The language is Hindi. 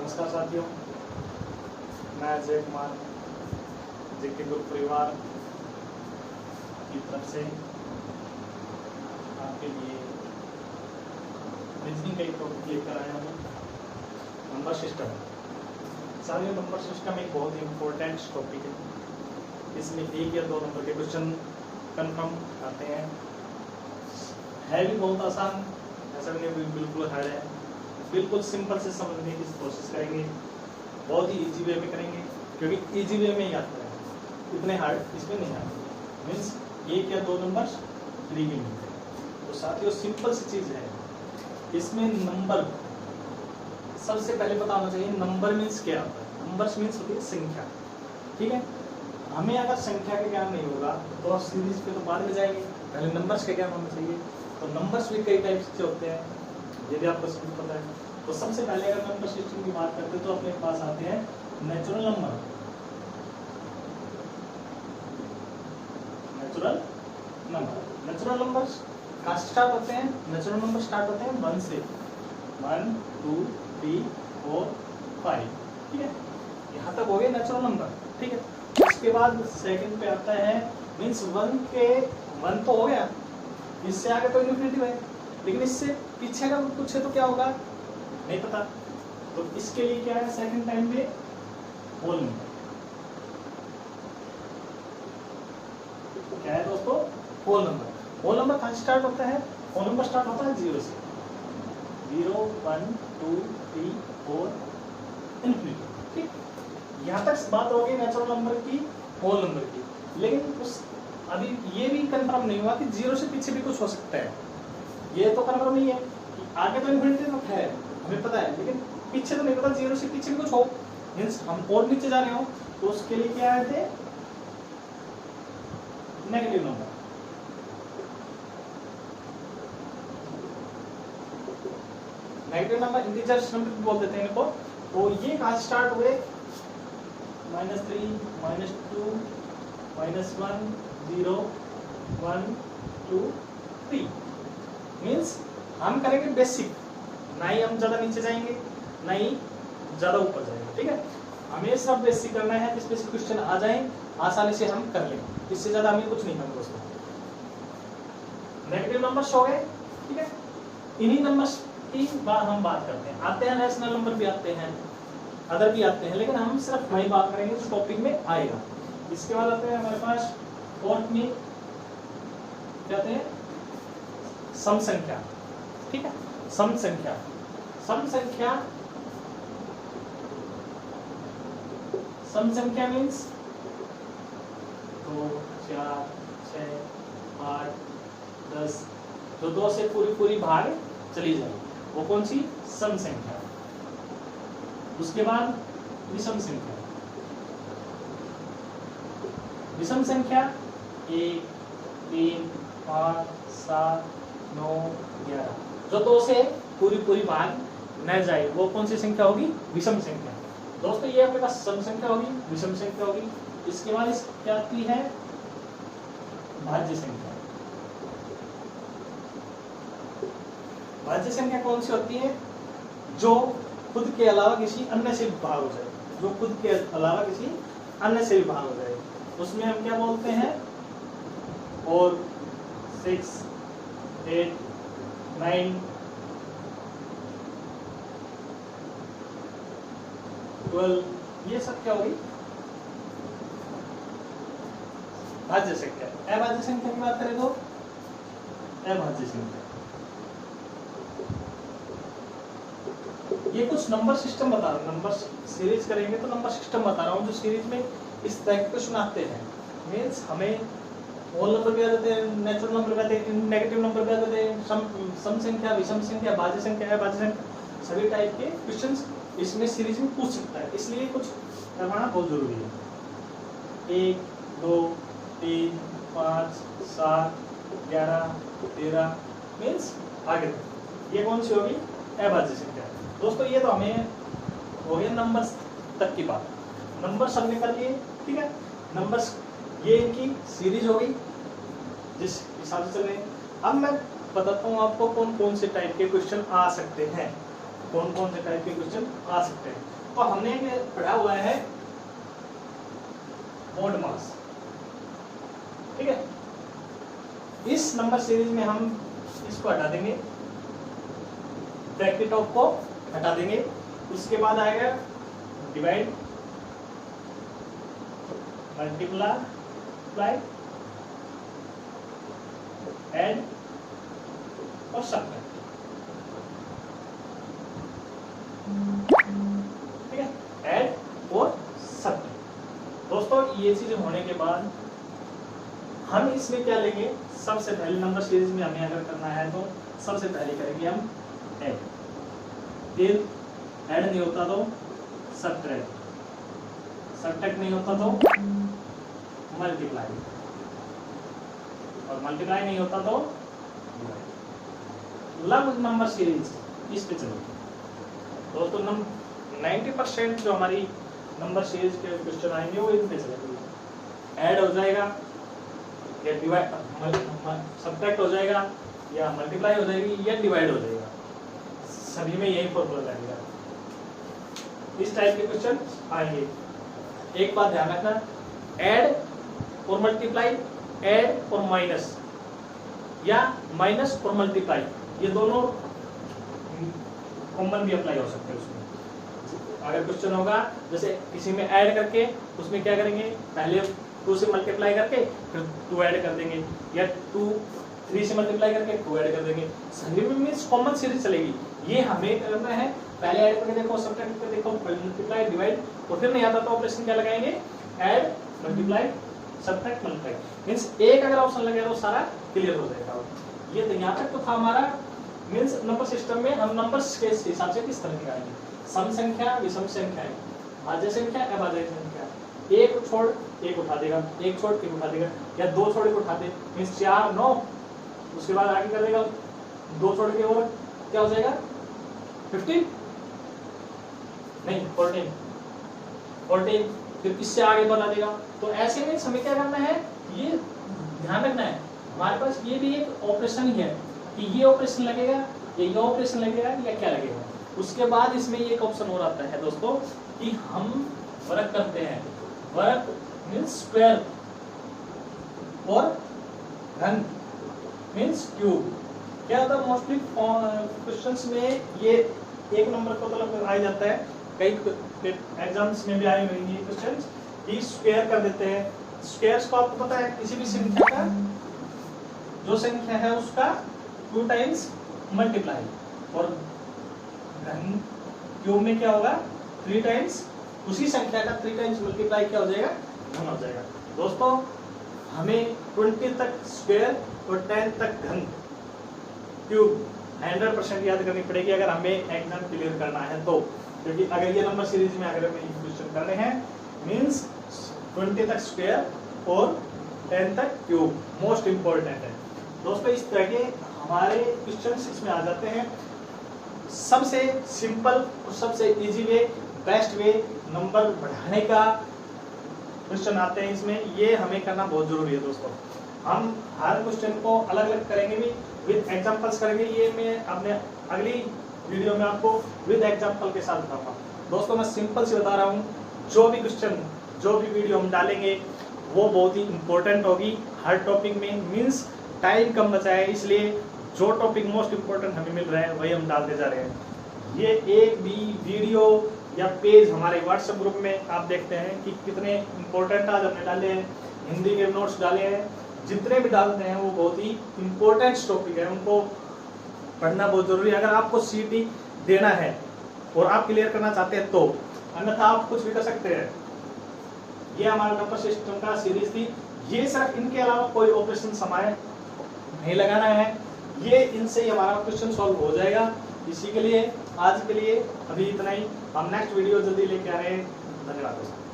नमस्कार साथियों, मैं अजय कुमार जेके ग्रुप परिवार की तरफ से आपके लिए रीजनिंग का एक टॉपिक लेकर आया हूँ, नंबर सिस्टम। साथियों, नंबर सिस्टम एक बहुत ही इम्पोर्टेंट टॉपिक है। इसमें एक या दो नंबर के क्वेश्चन कन्फर्म आते हैं। है भी बहुत आसान, ऐसा नहीं बिल्कुल हार्ड है। बिल्कुल सिंपल से समझने की कोशिश करेंगे, बहुत ही इजी वे में करेंगे, क्योंकि इजी वे में ही आता है, इतने हार्ड इसमें नहीं आते। मीन्स एक या दो नंबर फ्री में मिलते हैं। तो साथियों, सिंपल सी चीज़ है। इसमें नंबर सबसे पहले पता होना चाहिए, नंबर मीन्स क्या होता है। नंबर्स मीन्स होती है संख्या, ठीक है। हमें अगर संख्या का ज्ञान नहीं होगा तो सीरीज पे तो बाद में जाएंगे, पहले नंबर्स का ज्ञान होना चाहिए। तो नंबर्स भी कई टाइप से होते हैं, ये भी आपको सब पता है। तो सबसे पहले अगर नंबर सिस्टम की बात करते हैं तो अपने पास आते हैं नेचुरल नंबर। नेचुरल नंबर्स कहाँ स्टार्ट होते हैं? नेचुरल नंबर स्टार्ट होते हैं 1 से। 1 2 3 4 5, ठीक है। यहाँ तक हो गए नेचुरल नंबर, ठीक है। उसके बाद सेकंड पे आता है, मीन्स 1 तो हो गया, इससे आगे तो इन्फिनिटी है, लेकिन इससे पीछे का पूछे तो क्या होगा नहीं पता। तो इसके लिए क्या है, सेकंड टाइम में होल नंबर। क्या है दोस्तों? Whole number. होल नंबर कहाँ स्टार्ट होता है? होल नंबर स्टार्ट होता है 0 से। 0 1 2 3 4 इन्फिनिटी, ठीक। यहाँ तक बात हो गई नेचुरल नंबर की, होल नंबर की। लेकिन उस अभी ये भी कंफर्म नहीं हुआ कि 0 से पीछे भी कुछ हो सकता है। ये तो कंफर्म नहीं है कि आगे तो इन्फिनिटी तो है, हमें पता है, लेकिन पीछे तो नहीं पता 0 से पीछे भी कुछ हो, मीन्स हम और नीचे जा रहे हो। तो उसके लिए क्या आए थे? Negative number. Negative number integers number भी बोल देते हैं इनको। तो ये कहाँ स्टार्ट हुए? -3 -2 -1 0 1 2 3। मीन्स हम करेंगे बेसिक, ना ही हम ज्यादा नीचे जाएंगे ना ही ज्यादा ऊपर जाएंगे, ठीक है। हमेशा बेसिक करना है, जिस बेसिक क्वेश्चन आ जाए आसानी से हम कर लेंगे, इससे ज्यादा हमें कुछ नहीं करना दोस्तों। नेगेटिव नंबर्स हो गए, ठीक है। इन्हीं नंबर्स की हम बात करते हैं। आते हैं रैशनल नंबर भी आते हैं, अदर भी आते हैं, लेकिन हम सिर्फ वही बात करेंगे जो टॉपिक में आएगा। इसके बाद आते हैं हमारे पास फोर्थ में क्या आते हैं? सम संख्या, ठीक है। सम संख्या, सम संख्या, सम संख्या मीन्स 2 4 6 8 10, जो 2 से पूरी भाग चली जाए, वो कौन सी? सम संख्या। उसके बाद विषम संख्या। विषम संख्या 1 3 5 7 9 11, जो 2 से पूरी भाग न जाए, वो कौन सी संख्या होगी? विषम संख्या। दोस्तों, ये आपके पास सम संख्या होगी, विषम संख्या होगी। इसके बाद इस क्या आती है? भाज्य संख्या। भाज्य संख्या कौन सी होती है? जो खुद के अलावा किसी अन्य से भाग हो जाए, जो खुद के अलावा किसी अन्य से भी भाग हो जाए, उसमें हम क्या बोलते हैं? 4 6 8 9 12, ये सब क्या होगी? भाज्य संख्या। अभाज्य संख्या की बात करें तो अभाज्य संख्या। ये कुछ नंबर सिस्टम बता रहा हूँ, नंबर सीरीज करेंगे तो नंबर सिस्टम बता रहा हूँ, जो सीरीज में इस तरह के क्वेश्चन आते हैं। मीन्स हमें होल नंबर भी आ जाते हैं, नेचुरल नंबर भी आते हैं, नेगेटिव नंबर भी आ जाते हैं, सम संख्या, विषम संख्या, भाज्य संख्या, अभाज्य संख्या, सभी टाइप के क्वेश्चंस इसमें सीरीज में पूछ सकता है। इसलिए कुछ करवाना बहुत जरूरी है। 1 2 3 5 7 11 13, मीन्स आगे तक। ये कौन सी होगी? अभाज्य संख्या। दोस्तों, ये तो हमें हो गया नंबर्स तक की बात। नंबर्स हमने कर लिए, ठीक है। नंबर्स ये इनकी सीरीज हो गई जिस हिसाब से चल रहे हैं। अब मैं बताता हूँ आपको कौन कौन से टाइप के क्वेश्चन आ सकते हैं। कौन कौन से टाइप के क्वेश्चन आ सकते हैं। तो हमने पढ़ा हुआ है ओड मास, ठीक है। इस नंबर सीरीज में हम इसको हटा देंगे, ब्रैकेट ऑफ को हटा देंगे, उसके बाद आएगा डिवाइड, मल्टीप्लाई, ऐड और सब्ट्रैक्ट, ठीक है, ऐड और सब्ट्रैक्ट। दोस्तों ये चीज होने के बाद हम इसमें क्या लेंगे, सबसे पहले नंबर सीरीज में हमें अगर करना है तो सबसे पहले करेंगे हम ऐड, फिर ऐड नहीं होता तो सब्ट्रैक्ट, सब्ट्रैक्ट नहीं होता तो मल्टीप्लाई, और मल्टीप्लाई नहीं होता तो लंब नंबर सीरीज, इस पे चलेंगे। दोस्तों 90% जो हमारी नंबर सीरीज के क्वेश्चन आएंगे वो इन पे चलेंगे। ऐड हो जाएगा या डिवाइड, सब्ट्रैक्ट हो जाएगा या मल्टीप्लाई हो जाएगी या डिवाइड हो जाएगा, सभी में यही फॉर्मूला लगेगा। इस टाइप के क्वेश्चन आएंगे। एक बात ध्यान रखना, ऐड और मल्टीप्लाई, ऐड और माइनस या माइनस और मल्टीप्लाई, ये दोनों कॉमन भी अप्लाई हो सकते हैं उसमें। अगर क्वेश्चन होगा जैसे किसी में ऐड करके उसमें क्या करेंगे, पहले 2 से मल्टीप्लाई करके फिर 2 ऐड कर देंगे, या 3 से मल्टीप्लाई करके 2 ऐड कर देंगे, सभी में मींस कॉमन सीरीज चलेगी। ये हमें करना है, पहले ऐड करके देखो, सब्ट्रैक्ट करके देखो, मल्टीप्लाई, डिवाइड, और फिर नहीं आता तो ऑपरेशन क्या लगाएंगे, add, multiply, subtract, multiply, means एक अगर ऑप्शन लगे तो सारा क्लियर हो जाएगा। ये तो यहाँ तक तो था हमारा मींस नंबर सिस्टम में हम नंबर्स के हिसाब से किस तरह निकालेंगे, सम संख्या, विषम संख्या, भाज्य संख्या, अभाज्य संख्या, एक छोड़ एक उठा देगा, एक छोड़ एक उठा देगा, या 2 छोड़ एक उठा दे, मींस 4 9, उसके बाद आगे कर देगा 2 छोड़ के और क्या हो जाएगा 15 नहीं 14, फिर इससे आगे बढ़ा देगा। तो ऐसे में हमें क्या करना है, ये ध्यान रखना है, हमारे पास ये भी एक ऑपरेशन ही है कि ये ऑपरेशन लगेगा या ये ऑपरेशन लगेगा या क्या लगेगा। उसके बाद इसमें एक ऑप्शन और आता है दोस्तों कि हम वर्ग करते हैं, वर्ग मीन्स स्क्वायर और घन मीन्स क्यूब। क्या होता है मोस्टली क्वेश्चंस में ये एक नंबर को मतलब आ जाता है, कई एग्जाम्स में भी आए हुए ये क्वेश्चंस कि स्क्वायर कर देते हैं। स्क्वायर्स को आपको पता है किसी भी संख्या का जो संख्या है उसका 2 टाइम्स मल्टीप्लाई, और घन क्यूब में क्या होगा 3 टाइम्स, उसी संख्या का 3 टाइम्स मल्टीप्लाई क्या हो जाएगा, घन हो जाएगा। दोस्तों हमें 20 तक स्क्वायर और 10 तक घन क्यूब 100% याद करनी पड़ेगी अगर हमें एग्जाम क्लियर करना है तो, क्योंकि अगर ये नंबर सीरीज में अगर हमें क्वेश्चन करने हैं मींस 20 तक स्क्वायर और 10 तक क्यूब मोस्ट इंपॉर्टेंट है। दोस्तों इस तरह के हमारे क्वेश्चंस इसमें आ जाते हैं। सबसे सिंपल और सबसे easy way, best way number बढ़ाने का क्वेश्चन आते हैं इसमें, ये हमें करना बहुत जरूरी है दोस्तों। हम हर क्वेश्चन को अलग अलग करेंगे भी, विद एग्जांपल्स करेंगे, ये मैं अपने अगली वीडियो में आपको विद एग्जांपल के साथ बताऊंगा। दोस्तों मैं सिंपल से बता रहा हूँ, जो भी क्वेश्चन जो भी वीडियो हम डालेंगे वो बहुत ही इंपॉर्टेंट होगी हर टॉपिक में, मीन्स टाइम कम बचा है, इसलिए जो टॉपिक मोस्ट इंपॉर्टेंट हमें मिल रहा है वही हम डालते जा रहे हैं। ये एक भी वीडियो या पेज हमारे व्हाट्सएप ग्रुप में आप देखते हैं कि कितने इंपॉर्टेंट आज हमने डाले हैं, हिंदी के नोट्स डाले हैं, जितने भी डालते हैं वो बहुत ही इंपॉर्टेंट टॉपिक है, उनको पढ़ना बहुत जरूरी है अगर आपको सीटी देना है और आप क्लियर करना चाहते हैं तो, अन्यथा आप कुछ भी कर सकते हैं। ये हमारा नंबर सिस्टम का सीरीज थी, ये सिर्फ इनके अलावा कोई ऑपरेशन हमारे नहीं लगाना है, ये इनसे ही हमारा क्वेश्चन सॉल्व हो जाएगा। इसी के लिए आज के लिए अभी इतना ही, हम नेक्स्ट वीडियो जल्दी लेके आ रहे हैं। धन्यवाद दोस्तों।